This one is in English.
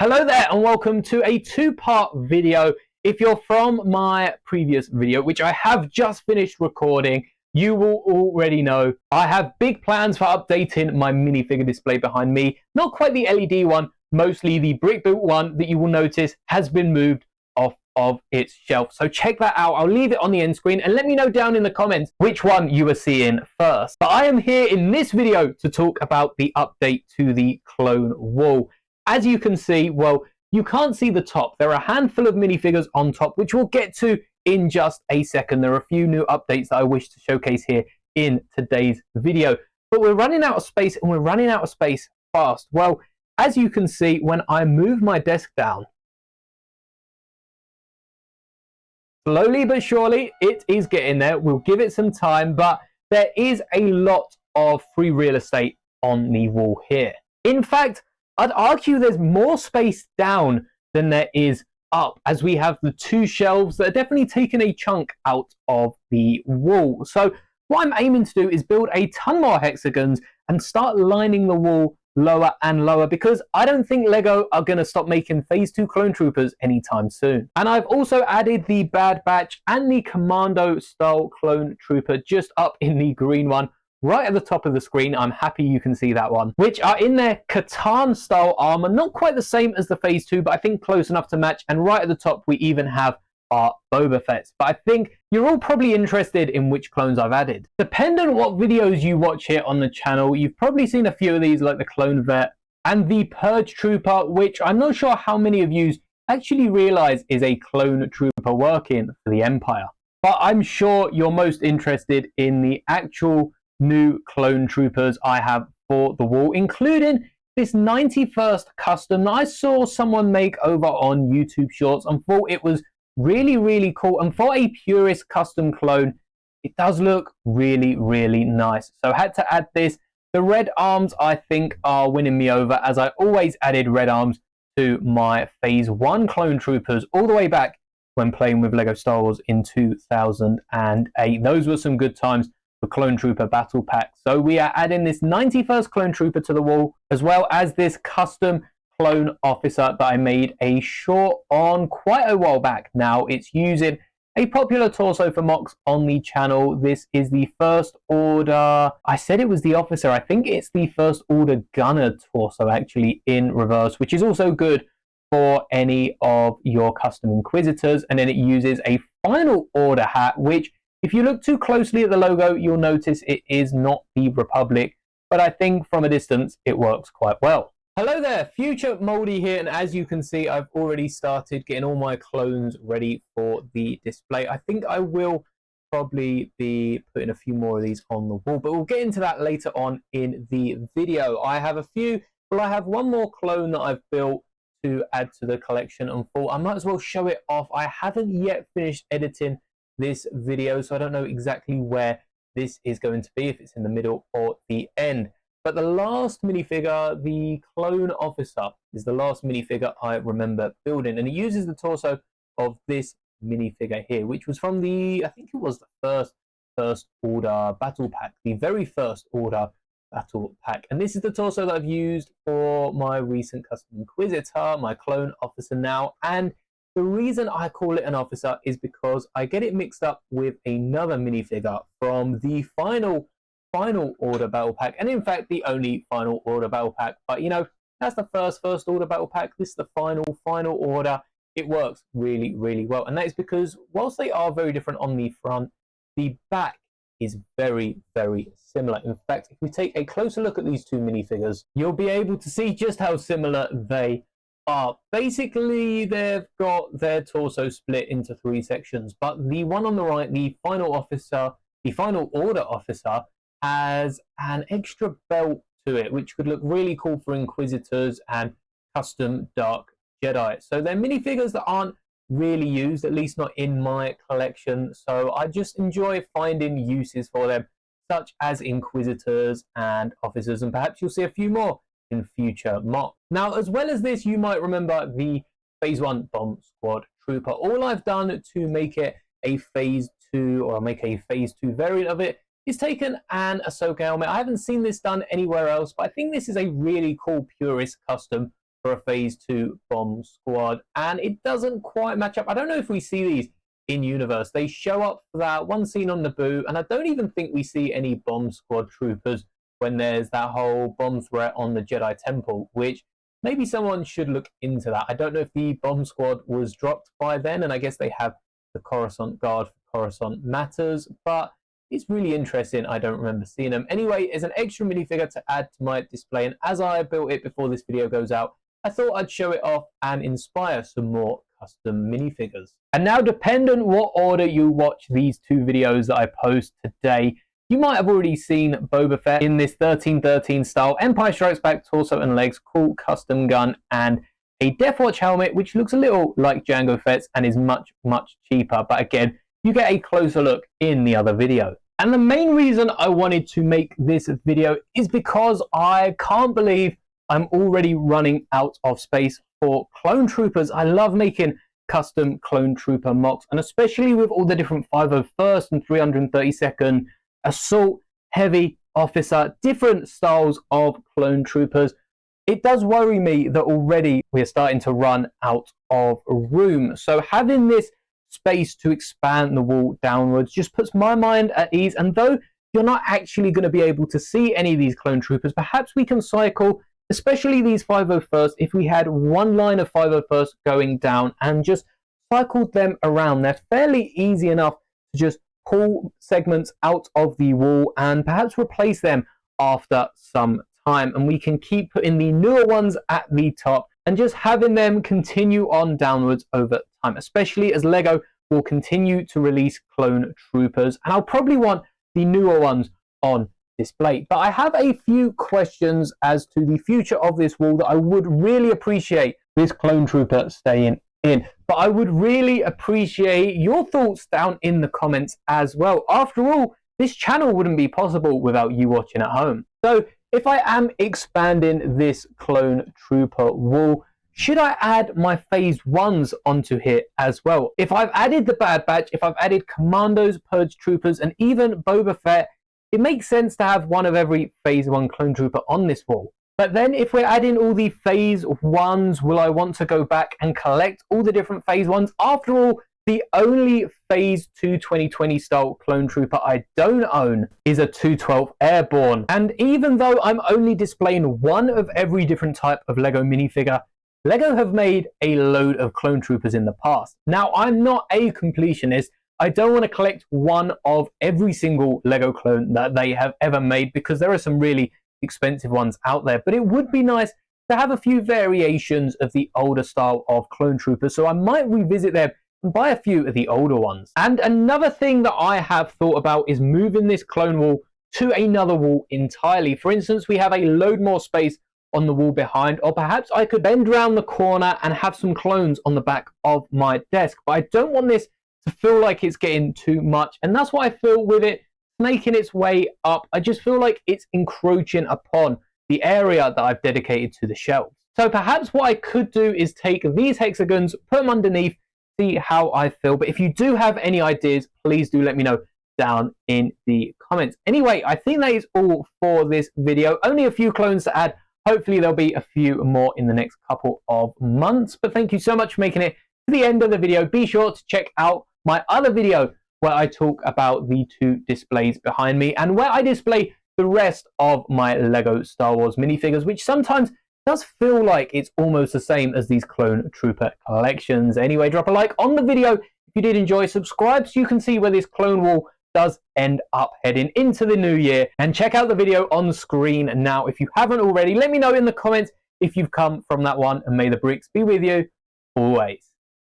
Hello there and welcome to a two-part video. If you're from my previous video, which I have just finished recording, you will already know I have big plans for updating my minifigure display behind me. Not quite the LED one, mostly the brick built one that you will notice has been moved off of its shelf. So check that out. I'll leave it on the end screen and let me know down in the comments which one you are seeing first. But I am here in this video to talk about the update to the clone wall. As you can see, well, you can't see the top. There are a handful of minifigures on top, which we'll get to in just a second. There are a few new updates that I wish to showcase here in today's video. But we're running out of space, and we're running out of space fast. Well, as you can see, when I move my desk down, slowly but surely, it is getting there. We'll give it some time, but there is a lot of free real estate on the wall here. In fact, I'd argue there's more space down than there is up, as we have the two shelves that are definitely taking a chunk out of the wall. So what I'm aiming to do is build a ton more hexagons and start lining the wall lower and lower, because I don't think Lego are going to stop making Phase 2 clone troopers anytime soon. And I've also added the Bad Batch and the Commando style clone trooper just up in the green one, right at the top of the screen. I'm happy you can see that one, which are in their Catan style armor, not quite the same as the Phase 2, but I think close enough to match. And right at the top, we even have our Boba Fett's. But I think you're all probably interested in which clones I've added. Depending on what videos you watch here on the channel, you've probably seen a few of these, like the Clone Vet and the Purge Trooper, which I'm not sure how many of you actually realize is a clone trooper working for the Empire. But I'm sure you're most interested in the actual new clone troopers I have for the wall, including this 91st custom that I saw someone make over on YouTube Shorts and thought it was really cool. And for a purist custom clone, it does look really nice. So I had to add this. The red arms, I think, are winning me over, as I always added red arms to my Phase 1 clone troopers all the way back when playing with Lego Star Wars in 2008. Those were some good times for Clone Trooper Battle Pack. So we are adding this 91st Clone Trooper to the wall, as well as this custom clone officer that I made a short on quite a while back now. It's using a popular torso for mocks on the channel. This is the First Order. I said it was the officer. I think it's the First Order Gunner torso, actually, in reverse, which is also good for any of your custom Inquisitors. And then it uses a Final Order hat, which, if you look too closely at the logo, you'll notice it is not the Republic, but I think from a distance it works quite well. Hello there, Future Moldy here, and as you can see, I've already started getting all my clones ready for the display. I think I will probably be putting a few more of these on the wall, but we'll get into that later on in the video. I have one more clone that I've built to add to the collection, and I might as well show it off. I haven't yet finished editing this video, so I don't know exactly where this is going to be, if it's in the middle or the end. But the last minifigure, the Clone Officer, is the last minifigure I remember building, and it uses the torso of this minifigure here, which was from I think it was the first Order Battle Pack, the very first Order Battle Pack. And this is the torso that I've used for my recent custom Inquisitor, my Clone Officer now. And the reason I call it an officer is because I get it mixed up with another minifigure from the final Order Battle Pack, and in fact the only Final Order Battle Pack. But you know, that's the first Order Battle Pack. This is the final Order. It works really well, and that is because whilst they are very different on the front, the back is very similar. In fact, if we take a closer look at these two minifigures, you'll be able to see just how similar they are. Basically, they've got their torso split into three sections, but the one on the right, the Final Order Officer, has an extra belt to it, which could look really cool for Inquisitors and custom Dark Jedi. So they're minifigures that aren't really used, at least not in my collection. So I just enjoy finding uses for them, such as Inquisitors and Officers, and perhaps you'll see a few more in future mocks. Now, as well as this, you might remember the Phase 1 Bomb Squad Trooper. All I've done to make it a Phase 2, or make a Phase 2 variant of it, is taken an Ahsoka helmet. I haven't seen this done anywhere else, but I think this is a really cool purist custom for a phase 2 bomb squad, and it doesn't quite match up. I don't know if we see these in universe. They show up for that one scene on Naboo, and I don't even think we see any bomb squad troopers when there's that whole bomb threat on the Jedi Temple, which maybe someone should look into that. I don't know if the bomb squad was dropped by then, and I guess they have the Coruscant Guard for Coruscant Matters, but it's really interesting. I don't remember seeing them. Anyway, it's an extra minifigure to add to my display, and as I built it before this video goes out, I thought I'd show it off and inspire some more custom minifigures. And now, dependent what order you watch these two videos that I post today, you might have already seen Boba Fett in this 1313 style Empire Strikes Back torso and legs, cool custom gun, and a Death Watch helmet, which looks a little like Jango Fett's and is much, much cheaper. But again, you get a closer look in the other video. And the main reason I wanted to make this video is because I can't believe I'm already running out of space for clone troopers. I love making custom clone trooper mocks, and especially with all the different 501st and 332nd assault, heavy, officer, different styles of clone troopers. It does worry me that already we're starting to run out of room. So having this space to expand the wall downwards just puts my mind at ease. And though you're not actually going to be able to see any of these clone troopers, perhaps we can cycle, especially these 501st, if we had one line of 501st going down and just cycled them around. They're fairly easy enough to just pull segments out of the wall and perhaps replace them after some time. And we can keep putting the newer ones at the top and just having them continue on downwards over time, especially as Lego will continue to release clone troopers. And I'll probably want the newer ones on display. But I have a few questions as to the future of this wall that I would really appreciate this clone trooper staying in. But I would really appreciate your thoughts down in the comments as well. After all, this channel wouldn't be possible without you watching at home. So if I am expanding this clone trooper wall, should I add my phase 1s onto here as well? If I've added the Bad Batch, if I've added Commandos, Purge Troopers, and even Boba Fett, it makes sense to have one of every phase 1 clone trooper on this wall. But then if we're adding all the phase 1s, will I want to go back and collect all the different phase 1s? After all, the only phase 2 2020 style clone trooper I don't own is a 212 Airborne. And even though I'm only displaying one of every different type of Lego minifigure, Lego have made a load of clone troopers in the past. Now, I'm not a completionist. I don't want to collect one of every single Lego clone that they have ever made because there are some really expensive ones out there. But it would be nice to have a few variations of the older style of clone troopers. So I might revisit them and buy a few of the older ones. And another thing that I have thought about is moving this clone wall to another wall entirely. For instance, we have a load more space on the wall behind, or perhaps I could bend around the corner and have some clones on the back of my desk. But I don't want this to feel like it's getting too much, and that's what I feel with it snaking its way up. I just feel like it's encroaching upon the area that I've dedicated to the shelves. So perhaps what I could do is take these hexagons, put them underneath, see how I feel. But if you do have any ideas, please do let me know down in the comments. Anyway, I think that is all for this video. Only a few clones to add. Hopefully there'll be a few more in the next couple of months. But thank you so much for making it to the end of the video. Be sure to check out my other video where I talk about the two displays behind me and where I display the rest of my Lego Star Wars minifigures, which sometimes does feel like it's almost the same as these clone trooper collections. Anyway, drop a like on the video if you did enjoy. Subscribe so you can see where this clone wall does end up heading into the new year, and check out the video on screen now if you haven't already. Let me know in the comments if you've come from that one, and may the bricks be with you always.